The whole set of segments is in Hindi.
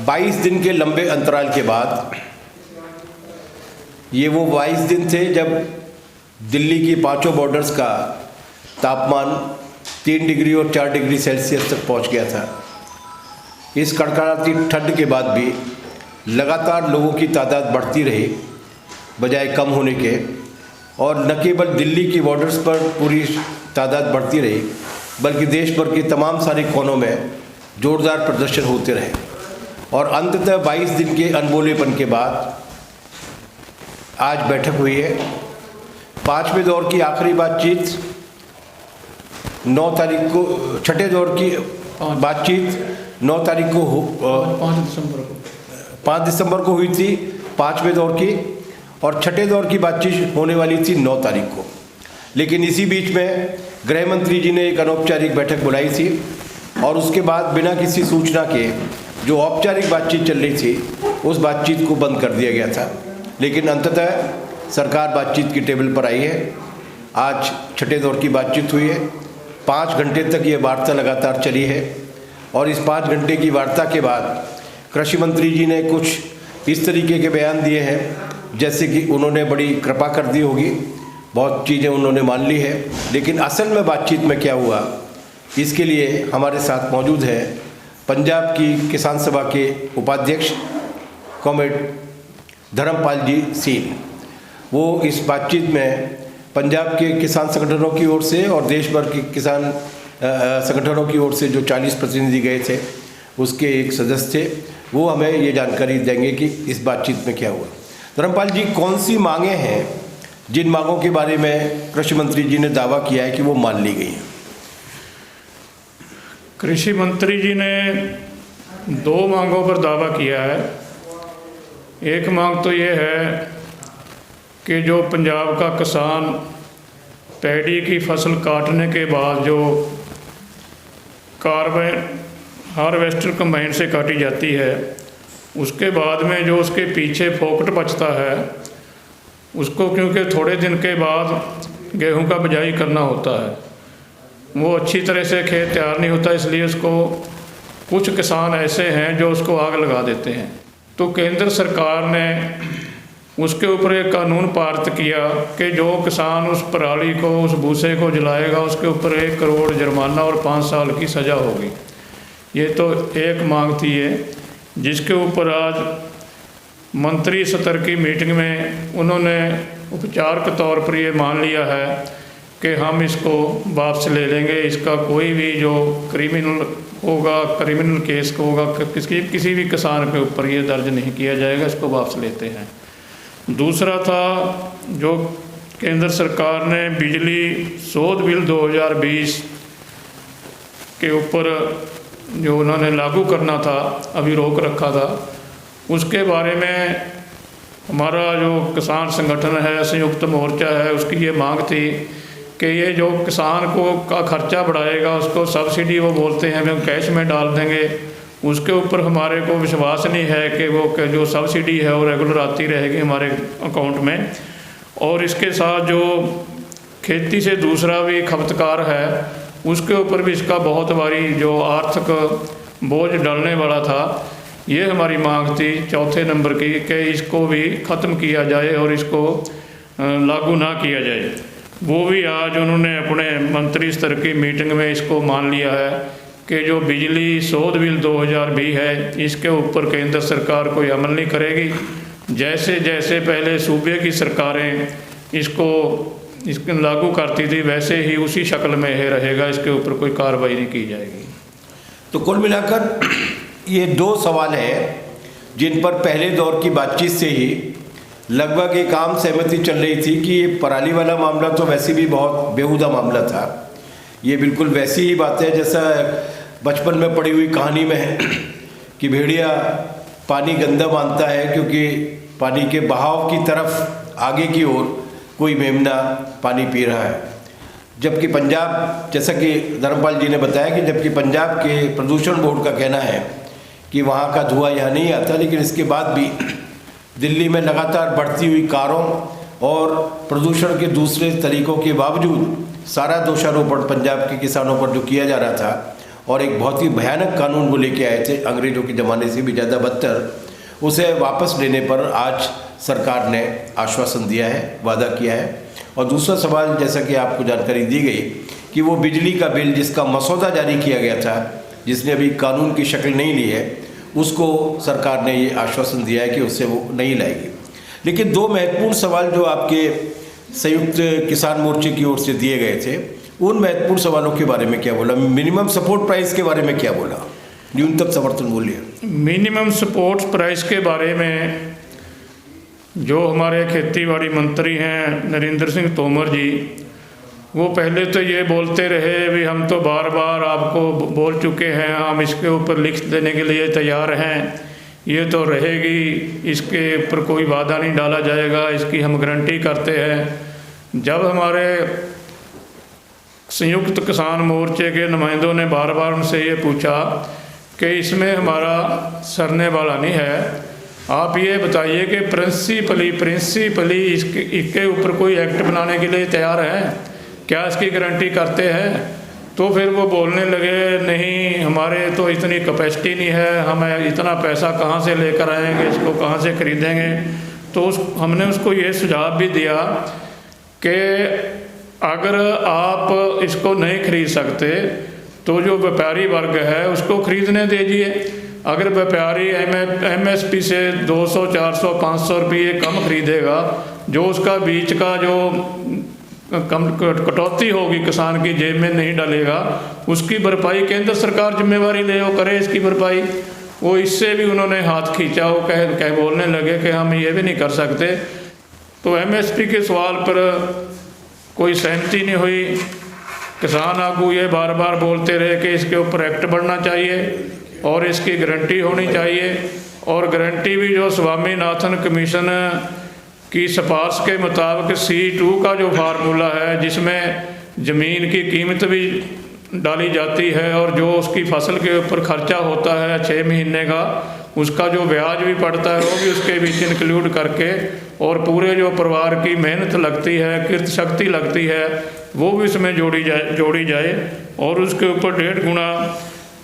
22 दिन के लंबे अंतराल के बाद ये वो 22 दिन थे जब दिल्ली की पांचों बॉर्डर्स का तापमान 3 डिग्री और 4 डिग्री सेल्सियस तक पहुंच गया था। इस कड़कड़ाती ठंड के बाद भी लगातार लोगों की तादाद बढ़ती रही बजाय कम होने के, और न केवल दिल्ली की बॉर्डर्स पर पूरी तादाद बढ़ती रही बल्कि देश भर के तमाम सारे कोनों में जोरदार प्रदर्शन होते रहे। और अंततः 22 दिन के अनबोलेपन के बाद आज बैठक हुई है। 5वें दौर की आखिरी बातचीत 9 तारीख को, 6ठे दौर की बातचीत 9 तारीख को 5 दिसंबर को हुई थी 5वें दौर की, और 6ठे दौर की बातचीत होने वाली थी 9 तारीख को। लेकिन इसी बीच में गृह मंत्री जी ने एक अनौपचारिक बैठक बुलाई थी और उसके बाद बिना किसी सूचना के जो औपचारिक बातचीत चल रही थी उस बातचीत को बंद कर दिया गया था। लेकिन अंततः सरकार बातचीत की टेबल पर आई है। आज 6ठे दौर की बातचीत हुई है। 5 घंटे तक ये वार्ता लगातार चली है और इस 5 घंटे की वार्ता के बाद कृषि मंत्री जी ने कुछ इस तरीके के बयान दिए हैं जैसे कि उन्होंने बड़ी कृपा कर दी होगी, बहुत चीज़ें उन्होंने मान ली है। लेकिन असल में बातचीत में क्या हुआ, इसके लिए हमारे साथ मौजूद है पंजाब की किसान सभा के उपाध्यक्ष कॉमरेड धर्मपाल जी सील। वो इस बातचीत में पंजाब के किसान संगठनों की ओर से और देश भर के किसान संगठनों की ओर से जो 40 प्रतिनिधि गए थे उसके एक सदस्य थे। वो हमें ये जानकारी देंगे कि इस बातचीत में क्या हुआ। धर्मपाल जी, कौन सी मांगें हैं जिन मांगों के बारे में कृषि मंत्री जी ने दावा किया है कि वो मान ली गई हैं? कृषि मंत्री जी ने 2 मांगों पर दावा किया है। एक मांग तो ये है कि जो पंजाब का किसान पैडी की फसल काटने के बाद जो हार्वेस्टर कंबाइन से काटी जाती है उसके बाद में जो उसके पीछे फोकट बचता है उसको, क्योंकि थोड़े दिन के बाद गेहूं का बिजाई करना होता है, वो अच्छी तरह से खेत तैयार नहीं होता, इसलिए उसको कुछ किसान ऐसे हैं जो उसको आग लगा देते हैं। तो केंद्र सरकार ने उसके ऊपर एक कानून पारित किया कि जो किसान उस पराली को, उस भूसे को जलाएगा उसके ऊपर 1 करोड़ जुर्माना और 5 साल की सज़ा होगी। ये तो एक मांग थी ये, जिसके ऊपर आज मंत्री स्तर की मीटिंग में उन्होंने उपचार के तौर पर ये मान लिया है कि हम इसको वापस ले लेंगे। इसका कोई भी जो क्रिमिनल केस होगा किसी भी किसान के ऊपर ये दर्ज नहीं किया जाएगा, इसको वापस लेते हैं। दूसरा था जो केंद्र सरकार ने बिजली शोध बिल 2020 के ऊपर जो उन्होंने लागू करना था, अभी रोक रखा था, उसके बारे में हमारा जो किसान संगठन है, संयुक्त मोर्चा है, उसकी ये मांग थी कि ये जो किसान को का खर्चा बढ़ाएगा उसको सब्सिडी वो बोलते हैं हम कैश में डाल देंगे, उसके ऊपर हमारे को विश्वास नहीं है कि वो जो सब्सिडी है वो रेगुलर आती रहेगी हमारे अकाउंट में। और इसके साथ जो खेती से दूसरा भी खपतकार है उसके ऊपर भी इसका बहुत भारी जो आर्थिक बोझ डालने वाला था। ये हमारी मांग थी 4थे नंबर की कि इसको भी ख़त्म किया जाए और इसको लागू ना किया जाए। वो भी आज उन्होंने अपने मंत्री स्तर की मीटिंग में इसको मान लिया है कि जो बिजली शोध बिल 2020 है इसके ऊपर केंद्र सरकार कोई अमल नहीं करेगी। जैसे जैसे पहले सूबे की सरकारें इसको लागू करती थी वैसे ही उसी शक्ल में ये रहेगा, इसके ऊपर कोई कार्रवाई नहीं की जाएगी। तो कुल मिलाकर ये 2 सवाल हैं जिन पर पहले दौर की बातचीत से ही लगभग एक आम सहमति चल रही थी कि ये पराली वाला मामला तो वैसे भी बहुत बेहुदा मामला था। ये बिल्कुल वैसी ही बात है जैसा बचपन में पढ़ी हुई कहानी में है कि भेड़िया पानी गंदा मानता है क्योंकि पानी के बहाव की तरफ आगे की ओर कोई मेमना पानी पी रहा है। जबकि पंजाब, जैसा कि धर्मपाल जी ने बताया कि जबकि पंजाब के प्रदूषण बोर्ड का कहना है कि वहाँ का धुआं यहाँ नहीं आता, लेकिन इसके बाद भी दिल्ली में लगातार बढ़ती हुई कारों और प्रदूषण के दूसरे तरीकों के बावजूद सारा दोषारोपण पंजाब के किसानों पर जो किया जा रहा था और एक बहुत ही भयानक कानून वो लेके आए थे, अंग्रेज़ों के ज़माने से भी ज़्यादा बदतर, उसे वापस लेने पर आज सरकार ने आश्वासन दिया है, वादा किया है। और दूसरा सवाल, जैसा कि आपको जानकारी दी गई कि वो बिजली का बिल जिसका मसौदा जारी किया गया था, जिसने अभी कानून की शक्ल नहीं ली है, उसको सरकार ने ये आश्वासन दिया है कि उससे वो नहीं लाएगी। लेकिन दो महत्वपूर्ण सवाल जो आपके संयुक्त किसान मोर्चे की ओर से दिए गए थे, उन महत्वपूर्ण सवालों के बारे में क्या बोला? मिनिमम सपोर्ट प्राइस के बारे में क्या बोला? न्यूनतम समर्थन मूल्य, मिनिमम सपोर्ट प्राइस के बारे में जो हमारे खेतीबाड़ी मंत्री हैं नरेंद्र सिंह तोमर जी, वो पहले तो ये बोलते रहे भी हम तो बार बार आपको बोल चुके हैं, हम इसके ऊपर लिख देने के लिए तैयार हैं, ये तो रहेगी, इसके ऊपर कोई वादा नहीं डाला जाएगा, इसकी हम गारंटी करते हैं। जब हमारे संयुक्त किसान मोर्चे के नुमाइंदों ने बार बार उनसे ये पूछा कि इसमें हमारा सरने वाला नहीं है, आप ये बताइए कि प्रिंसिपली इसके ऊपर कोई एक्ट बनाने के लिए तैयार है, क्या इसकी गारंटी करते हैं? तो फिर वो बोलने लगे नहीं, हमारे तो इतनी कैपेसिटी नहीं है, हम इतना पैसा कहाँ से लेकर आएंगे, इसको कहाँ से खरीदेंगे। तो हमने उसको ये सुझाव भी दिया कि अगर आप इसको नहीं खरीद सकते तो जो व्यापारी वर्ग है उसको खरीदने दीजिए। अगर व्यापारी एमएसपी से 200, 400, 500 रुपये कम खरीदेगा, जो उसका बीच का जो कम कटौती होगी किसान की जेब में नहीं डालेगा, उसकी भरपाई केंद्र सरकार जिम्मेवारी ले, वो करे इसकी भरपाई। वो इससे भी उन्होंने हाथ खींचा, वो कह बोलने लगे कि हम ये भी नहीं कर सकते। तो एमएसपी के सवाल पर कोई सहमति नहीं हुई। किसान आगू ये बार बार बोलते रहे कि इसके ऊपर एक्ट बनना चाहिए और इसकी गारंटी होनी चाहिए, और गारंटी भी जो स्वामीनाथन कमीशन की सिफारिश के मुताबिक C2 का जो फार्मूला है, जिसमें ज़मीन की कीमत भी डाली जाती है और जो उसकी फसल के ऊपर खर्चा होता है 6 महीने का, उसका जो ब्याज भी पड़ता है वो भी उसके बीच इंक्लूड करके, और पूरे जो परिवार की मेहनत लगती है, किरत शक्ति लगती है, वो भी उसमें जोड़ी जाए और उसके ऊपर 1.5 गुना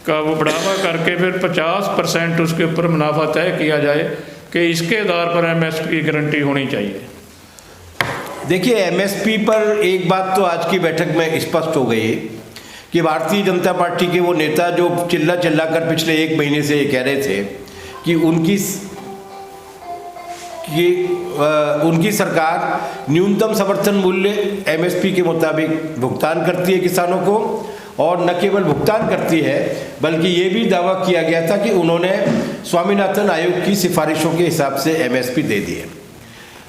का वो बढ़ावा करके फिर 50% उसके ऊपर मुनाफा तय किया जाए कि इसके आधार पर एमएसपी की गारंटी होनी चाहिए। देखिए, एमएसपी पर एक बात तो आज की बैठक में स्पष्ट हो गई कि भारतीय जनता पार्टी के वो नेता जो चिल्ला कर पिछले 1 महीने से ये कह रहे थे कि उनकी सरकार न्यूनतम समर्थन मूल्य एमएसपी के मुताबिक भुगतान करती है किसानों को, और न केवल भुगतान करती है बल्कि ये भी दावा किया गया था कि उन्होंने स्वामीनाथन आयोग की सिफारिशों के हिसाब से एमएसपी दे दी है।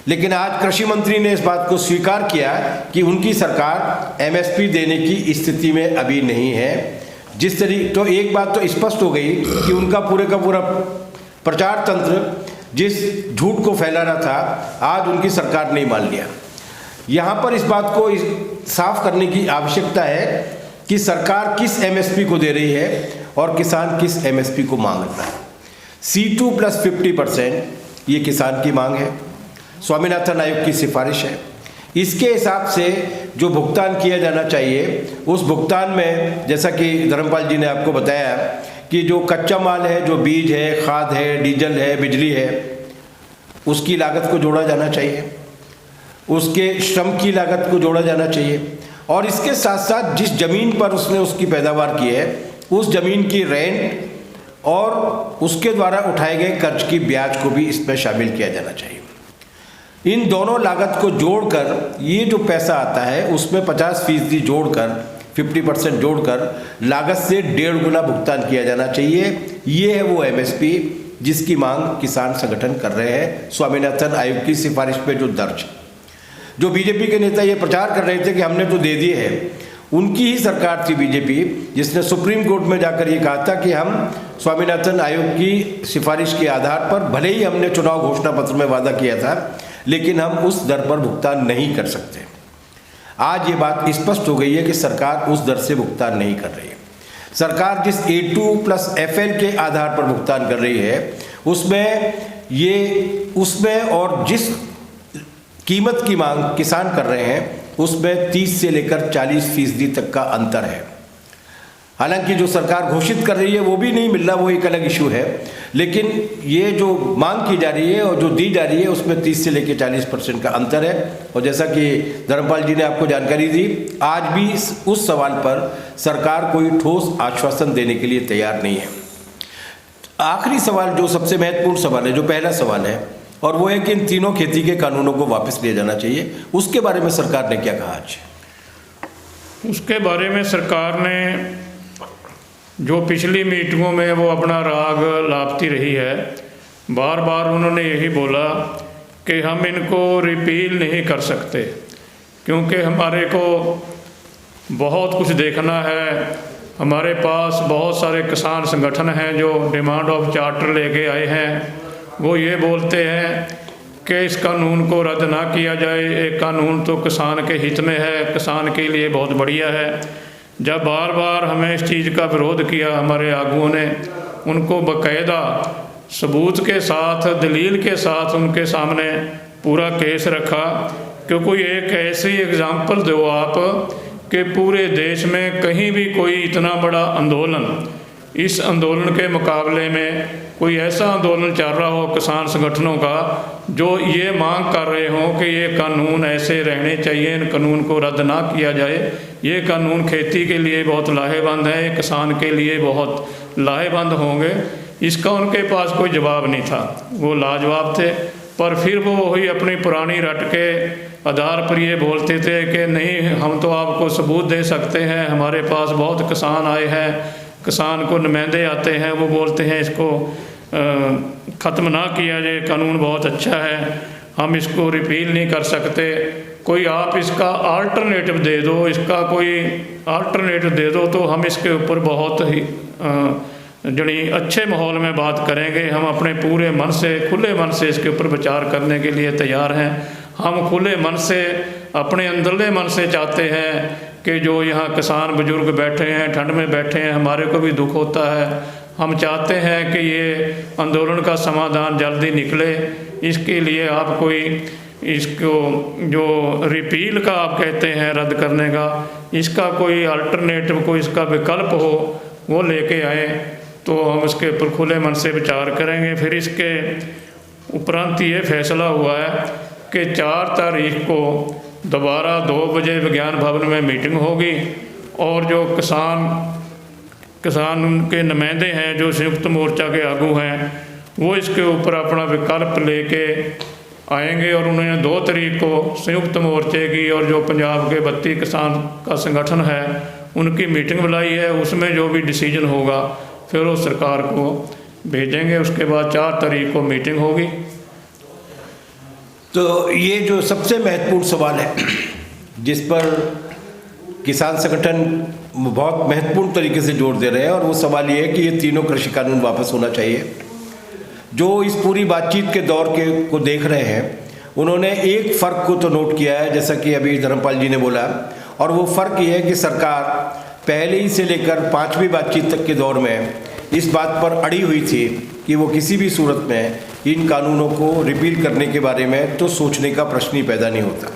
लेकिन आज कृषि मंत्री ने इस बात को स्वीकार किया कि उनकी सरकार एमएसपी देने की स्थिति में अभी नहीं है। जिस तरीके तो एक बात तो स्पष्ट हो गई कि उनका पूरे का पूरा प्रचार तंत्र जिस झूठ को फैला रहा था, आज उनकी सरकार ने मान लिया। यहाँ पर इस बात को साफ करने की आवश्यकता है कि सरकार किस एमएसपी को दे रही है और किसान किस एमएसपी को मांग रहा है। C2 + 50% ये किसान की मांग है, स्वामीनाथन आयोग की सिफारिश है। इसके हिसाब से जो भुगतान किया जाना चाहिए, उस भुगतान में जैसा कि धर्मपाल जी ने आपको बताया कि जो कच्चा माल है, जो बीज है, खाद है, डीजल है, बिजली है, उसकी लागत को जोड़ा जाना चाहिए, उसके श्रम की लागत को जोड़ा जाना चाहिए, और इसके साथ साथ जिस ज़मीन पर उसने उसकी पैदावार की है उस ज़मीन की रेंट और उसके द्वारा उठाए गए कर्ज की ब्याज को भी इसमें शामिल किया जाना चाहिए। इन दोनों लागत को जोड़कर ये जो पैसा आता है उसमें 50% जोड़कर 50% जोड़कर लागत से 1.5 गुना भुगतान किया जाना चाहिए। ये है वो एमएसपी जिसकी मांग किसान संगठन कर रहे हैं, स्वामीनाथन आयोग की सिफारिश पे जो दर्ज। जो बीजेपी के नेता ये प्रचार कर रहे थे कि हमने तो दे दिए हैं, उनकी ही सरकार थी बीजेपी जिसने सुप्रीम कोर्ट में जाकर ये कहा था कि हम स्वामीनाथन आयोग की सिफारिश के आधार पर भले ही हमने चुनाव घोषणा पत्र में वादा किया था, लेकिन हम उस दर पर भुगतान नहीं कर सकते। आज ये बात स्पष्ट हो गई है कि सरकार उस दर से भुगतान नहीं कर रही है। सरकार जिस A2 + FL के आधार पर भुगतान कर रही है उसमें और जिस कीमत की मांग किसान कर रहे हैं उसमें 30 से लेकर 40% तक का अंतर है। हालांकि जो सरकार घोषित कर रही है वो भी नहीं मिल रहा, वो एक अलग इशू है। लेकिन ये जो मांग की जा रही है और जो दी जा रही है उसमें 30 से लेकर 40% का अंतर है। और जैसा कि धर्मपाल जी ने आपको जानकारी दी, आज भी उस सवाल पर सरकार कोई ठोस आश्वासन देने के लिए तैयार नहीं है। आखिरी सवाल, जो सबसे महत्वपूर्ण सवाल है, जो पहला सवाल है, और वो है कि इन तीनों खेती के कानूनों को वापस लिया जाना चाहिए। उसके बारे में सरकार ने क्या कहा आज? उसके बारे में सरकार ने जो पिछली मीटिंगों में वो अपना राग लापती रही है, बार बार उन्होंने यही बोला कि हम इनको रिपील नहीं कर सकते क्योंकि हमारे को बहुत कुछ देखना है। हमारे पास बहुत सारे किसान संगठन हैं जो डिमांड ऑफ चार्टर लेके आए हैं। वो ये बोलते हैं कि इस कानून को रद्द ना किया जाए, एक कानून तो किसान के हित में है, किसान के लिए बहुत बढ़िया है। जब बार बार हमें इस चीज़ का विरोध किया हमारे आगुओं ने, उनको बाकायदा सबूत के साथ, दलील के साथ उनके सामने पूरा केस रखा कि कोई एक ऐसी एग्जाम्पल दो आप कि पूरे देश में कहीं भी कोई इतना बड़ा आंदोलन, इस आंदोलन के मुकाबले में कोई ऐसा आंदोलन चल रहा हो किसान संगठनों का जो ये मांग कर रहे हों कि ये कानून ऐसे रहने चाहिए, इन कानून को रद्द ना किया जाए। ये कानून खेती के लिए बहुत लाहेबंद है, किसान के लिए बहुत लाहेबंद होंगे। इसका उनके पास कोई जवाब नहीं था, वो लाजवाब थे। पर फिर वो वही अपनी पुरानी रट के आधार पर ये बोलते थे कि नहीं, हम तो आपको सबूत दे सकते हैं, हमारे पास बहुत किसान आए हैं, किसान को नुमाइंदे आते हैं, वो बोलते हैं इसको ख़त्म ना किया जाए, कानून बहुत अच्छा है, हम इसको रिपील नहीं कर सकते, कोई आप इसका अल्टरनेटिव दे दो, इसका कोई अल्टरनेटिव दे दो तो हम इसके ऊपर बहुत ही जनी अच्छे माहौल में बात करेंगे। हम अपने पूरे मन से, खुले मन से इसके ऊपर विचार करने के लिए तैयार हैं। हम खुले मन से, अपने अंदरले मन से चाहते हैं कि जो यहाँ किसान बुजुर्ग बैठे हैं, ठंड में बैठे हैं, हमारे को भी दुख होता है। हम चाहते हैं कि ये आंदोलन का समाधान जल्दी निकले। इसके लिए आप कोई इसको जो रिपील का आप कहते हैं, रद्द करने का, इसका कोई अल्टरनेटिव, कोई इसका विकल्प हो वो लेके आए तो हम इसके ऊपर खुले मन से विचार करेंगे। फिर इसके उपरांत ये फैसला हुआ है कि 4 तारीख को दोबारा 2 बजे विज्ञान भवन में मीटिंग होगी और जो किसान के नुमाइंदे हैं, जो संयुक्त मोर्चा के आगू हैं, वो इसके ऊपर अपना विकल्प लेके आएंगे। और उन्होंने 2 तारीख को संयुक्त मोर्चे की और जो पंजाब के 32 किसान का संगठन है उनकी मीटिंग बुलाई है। उसमें जो भी डिसीजन होगा फिर वो सरकार को भेजेंगे। उसके बाद 4 तारीख को मीटिंग होगी। तो ये जो सबसे महत्वपूर्ण सवाल है जिस पर किसान संगठन बहुत महत्वपूर्ण तरीके से जोर दे रहे हैं, और वो सवाल ये है कि ये तीनों कृषि कानून वापस होना चाहिए। जो इस पूरी बातचीत के दौर को देख रहे हैं, उन्होंने एक फ़र्क को तो नोट किया है, जैसा कि अभी धर्मपाल जी ने बोला, और वो फ़र्क ये है कि सरकार पहले ही से लेकर 5वीं बातचीत तक के दौर में इस बात पर अड़ी हुई थी कि वो किसी भी सूरत में इन कानूनों को रिपील करने के बारे में तो सोचने का प्रश्न ही पैदा नहीं होता।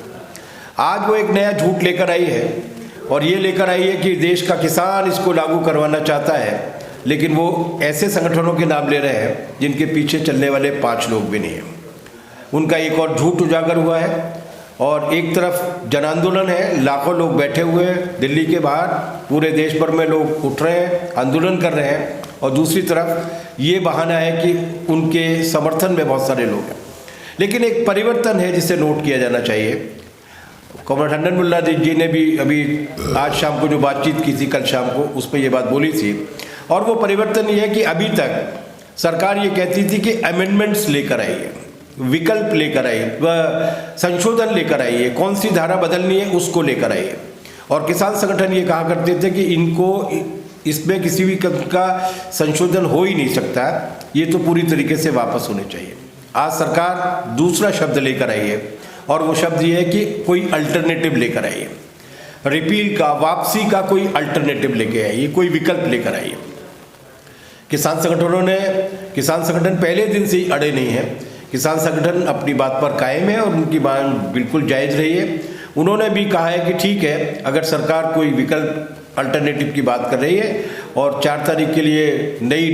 आज वो एक नया झूठ लेकर आई है, और ये लेकर आई है कि देश का किसान इसको लागू करवाना चाहता है, लेकिन वो ऐसे संगठनों के नाम ले रहे हैं जिनके पीछे चलने वाले 5 लोग भी नहीं हैं। उनका एक और झूठ उजागर हुआ है। और एक तरफ जन आंदोलन है, लाखों लोग बैठे हुए हैं दिल्ली के बाहर, पूरे देश भर में लोग उठ रहे हैं, आंदोलन कर रहे हैं, और दूसरी तरफ ये बहाना है कि उनके समर्थन में बहुत सारे लोग हैं। लेकिन एक परिवर्तन है जिसे नोट किया जाना चाहिए। कॉमरेड हन्नन मुल्ला जी ने भी अभी आज शाम को जो बातचीत की थी, कल शाम को, उस पर यह बात बोली थी। और वो परिवर्तन ये है कि अभी तक सरकार ये कहती थी कि अमेंडमेंट्स लेकर आइए, विकल्प लेकर आइए, संशोधन लेकर आइए, कौन सी धारा बदलनी है उसको लेकर आइए। और किसान संगठन ये कहा करते थे कि इनको इसमें किसी भी कदम का संशोधन हो ही नहीं सकता, ये तो पूरी तरीके से वापस होने चाहिए। आज सरकार दूसरा शब्द लेकर आई है, और वो शब्द ये है कि कोई अल्टरनेटिव लेकर आइए, रिपील का, वापसी का कोई अल्टरनेटिव लेके आइए, कोई विकल्प लेकर आइए। किसान संगठन पहले दिन से ही अड़े नहीं है। किसान संगठन अपनी बात पर कायम है और उनकी बात बिल्कुल जायज़ रही है। उन्होंने भी कहा है कि ठीक है, अगर सरकार कोई विकल्प अल्टरनेटिव की बात कर रही है और 4 तारीख के लिए नई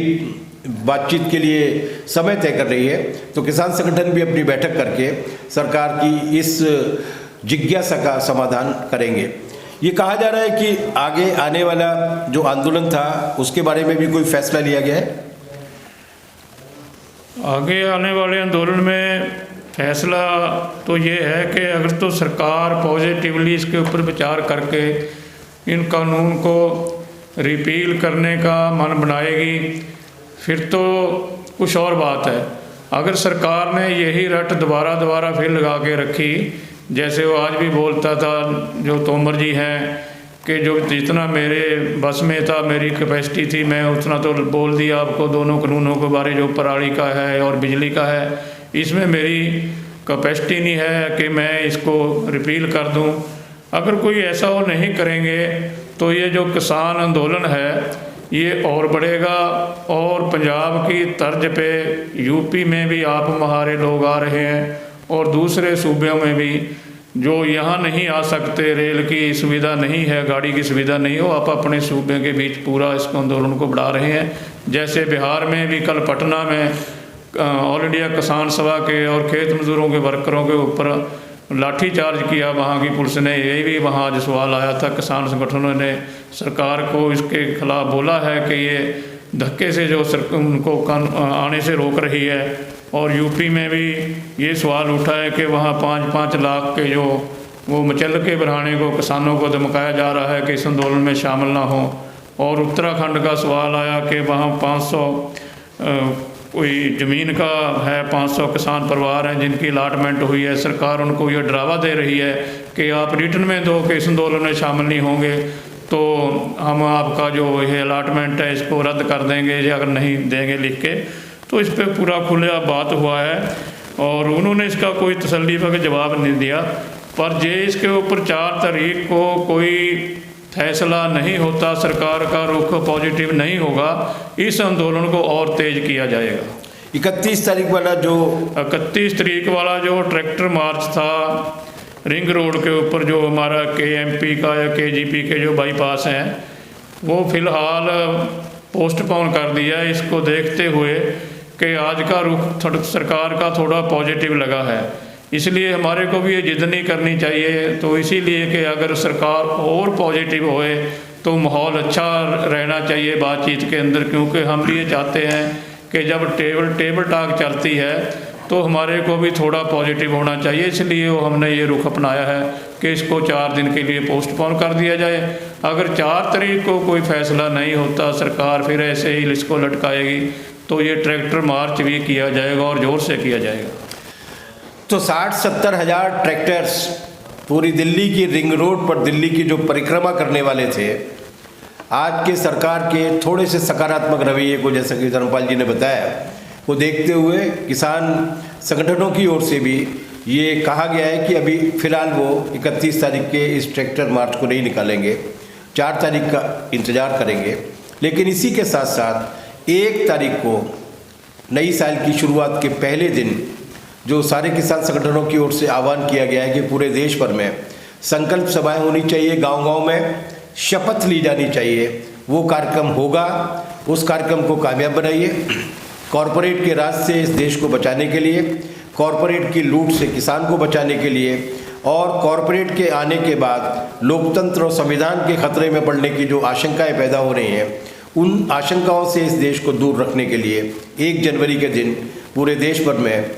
बातचीत के लिए समय तय कर रही है। तो किसान संगठन भी अपनी बैठक करके सरकार की इस जिज्ञासा का समाधान करेंगे। ये कहा जा रहा है कि आगे आने वाला जो आंदोलन था उसके बारे में भी कोई फैसला लिया गया है। आगे आने वाले आंदोलन में फैसला तो ये है कि अगर तो सरकार पॉजिटिवली इसके ऊपर विचार करके इन कानून को रिपील करने का मन बनाएगी फिर तो कुछ और बात है। अगर सरकार ने यही रट दोबारा फिर लगा के रखी, जैसे वो आज भी बोलता था जो तोमर जी हैं कि जो जितना मेरे बस में था, मेरी कैपेसिटी थी, मैं उतना तो बोल दिया आपको दोनों कानूनों के बारे जो पराली का है और बिजली का है, इसमें मेरी कैपेसिटी नहीं है कि मैं इसको रिपील कर दूं। अगर कोई ऐसा वो नहीं करेंगे तो ये जो किसान आंदोलन है ये और बढ़ेगा और पंजाब की तर्ज पे यूपी में भी आप हमारे लोग आ रहे हैं और दूसरे सूबों में भी जो यहाँ नहीं आ सकते, रेल की सुविधा नहीं है, गाड़ी की सुविधा नहीं हो, आप अपने सूबे के बीच पूरा इस आंदोलन को बढ़ा रहे हैं। जैसे बिहार में भी कल पटना में ऑल इंडिया किसान सभा के और खेत मजदूरों के वर्करों के ऊपर लाठी चार्ज किया वहाँ की पुलिस ने। यही भी वहाँ आज सवाल आया था, किसान संगठनों ने सरकार को इसके खिलाफ बोला है कि ये धक्के से जो उनको आने से रोक रही है। और यूपी में भी ये सवाल उठा है कि वहाँ 5-5 लाख के जो वो मुचल्लके बढ़ाने को किसानों को धमकाया जा रहा है कि इस आंदोलन में शामिल ना हो। और उत्तराखंड का सवाल आया कि वहाँ 500 कोई ज़मीन का है, 500 किसान परिवार हैं जिनकी अलाटमेंट हुई है, सरकार उनको ये डरावा दे रही है कि आप रिटर्न में दो कि इस आंदोलन में शामिल नहीं होंगे तो हम आपका जो ये अलाटमेंट है इसको रद्द कर देंगे या अगर नहीं देंगे लिख के। तो इस पर पूरा खुला बात हुआ है और उन्होंने इसका कोई तसल्ली का जवाब नहीं दिया। पर जे इसके ऊपर 4 तारीख को कोई फैसला नहीं होता, सरकार का रुख पॉजिटिव नहीं होगा, इस आंदोलन को और तेज किया जाएगा। 31 तारीख वाला जो 31 तारीख वाला जो ट्रैक्टर मार्च था रिंग रोड के ऊपर, जो हमारा KMP का या KGP के जो बाईपास हैं वो फ़िलहाल पोस्टपोन कर दिया है। इसको देखते हुए कि आज का रुख सरकार का थोड़ा पॉजिटिव लगा है, इसलिए हमारे को भी ये जिद नहीं करनी चाहिए। तो इसीलिए कि अगर सरकार और पॉजिटिव होए तो माहौल अच्छा रहना चाहिए बातचीत के अंदर, क्योंकि हम भी ये चाहते हैं कि जब टेबल टॉक चलती है तो हमारे को भी थोड़ा पॉजिटिव होना चाहिए। इसलिए वो हमने ये रुख अपनाया है कि इसको 4 दिन के लिए पोस्टपोन कर दिया जाए। अगर 4 तारीख को कोई फैसला नहीं होता, सरकार फिर ऐसे ही इसको लटकाएगी, तो ये ट्रैक्टर मार्च भी किया जाएगा और ज़ोर से किया जाएगा। तो 60-70 हज़ार ट्रैक्टर्स पूरी दिल्ली की रिंग रोड पर दिल्ली की जो परिक्रमा करने वाले थे, आज के सरकार के थोड़े से सकारात्मक रवैये को, जैसा कि धर्मपाल जी ने बताया, को देखते हुए किसान संगठनों की ओर से भी ये कहा गया है कि अभी फ़िलहाल वो 31 तारीख के इस ट्रैक्टर मार्च को नहीं निकालेंगे, 4 तारीख का इंतज़ार करेंगे। लेकिन इसी के साथ साथ 1 तारीख को नई साल की शुरुआत के पहले दिन जो सारे किसान संगठनों की ओर से आह्वान किया गया है कि पूरे देश भर में संकल्प सभाएं होनी चाहिए, गांव-गांव में शपथ ली जानी चाहिए, वो कार्यक्रम होगा। उस कार्यक्रम को कामयाब बनाइए। कॉरपोरेट के राज से इस देश को बचाने के लिए, कॉरपोरेट की लूट से किसान को बचाने के लिए और कॉरपोरेट के आने के बाद लोकतंत्र और संविधान के खतरे में पड़ने की जो आशंकाएं पैदा हो रही हैं, उन आशंकाओं से इस देश को दूर रखने के लिए 1 जनवरी के दिन पूरे देश भर में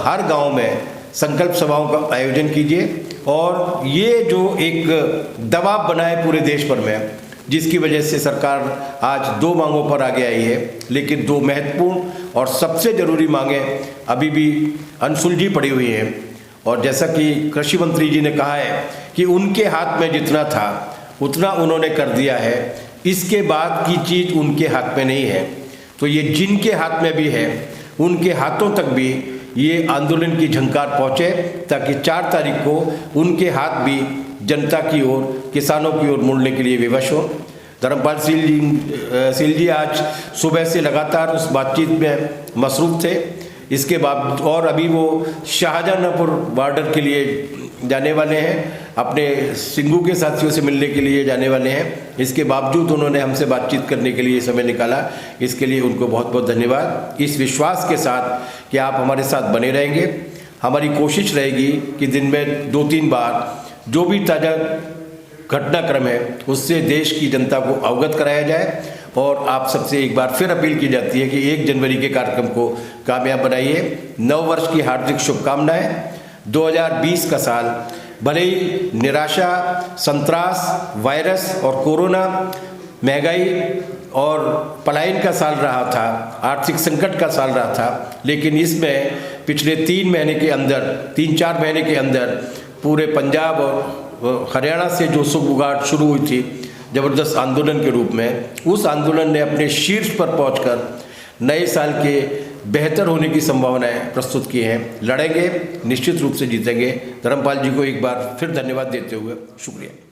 हर गांव में संकल्प सभाओं का आयोजन कीजिए। और ये जो एक दबाव बना है पूरे देश भर में, जिसकी वजह से सरकार आज 2 मांगों पर आगे आई है, लेकिन 2 महत्वपूर्ण और सबसे ज़रूरी मांगें अभी भी अनसुलझी पड़ी हुई हैं। और जैसा कि कृषि मंत्री जी ने कहा है कि उनके हाथ में जितना था उतना उन्होंने कर दिया है, इसके बाद की चीज़ उनके हाथ में नहीं है। तो ये जिनके हाथ में भी है उनके हाथों तक भी ये आंदोलन की झंकार पहुँचे, ताकि 4 तारीख को उनके हाथ भी जनता की ओर, किसानों की ओर मुड़ने के लिए विवश हो। धर्मपाल सिंह जी आज सुबह से लगातार उस बातचीत में मसरूफ़ थे। इसके बाद और अभी वो शाहजहांपुर बॉर्डर के लिए जाने वाले हैं। अपने सिंघू के साथियों से मिलने के लिए जाने वाले हैं। इसके बावजूद उन्होंने हमसे बातचीत करने के लिए समय निकाला, इसके लिए उनको बहुत बहुत धन्यवाद। इस विश्वास के साथ कि आप हमारे साथ बने रहेंगे, हमारी कोशिश रहेगी कि दिन में 2-3 बार जो भी ताज़ा घटनाक्रम है उससे देश की जनता को अवगत कराया जाए। और आप सबसे एक बार फिर अपील की जाती है कि 1 जनवरी के कार्यक्रम को कामयाब बनाइए। नव वर्ष की हार्दिक शुभकामनाएं। 2020 का साल भले ही निराशा, संतरास, वायरस और कोरोना, महंगाई और पलायन का साल रहा था, आर्थिक संकट का साल रहा था, लेकिन इसमें पिछले 3 महीने के अंदर, 3-4 महीने के अंदर पूरे पंजाब और हरियाणा से जो सुगबुगाहट शुरू हुई थी ज़बरदस्त आंदोलन के रूप में, उस आंदोलन ने अपने शीर्ष पर पहुंचकर नए साल के बेहतर होने की संभावनाएं प्रस्तुत की हैं। लड़ेंगे, निश्चित रूप से जीतेंगे। धर्मपाल जी को एक बार फिर धन्यवाद देते हुए शुक्रिया।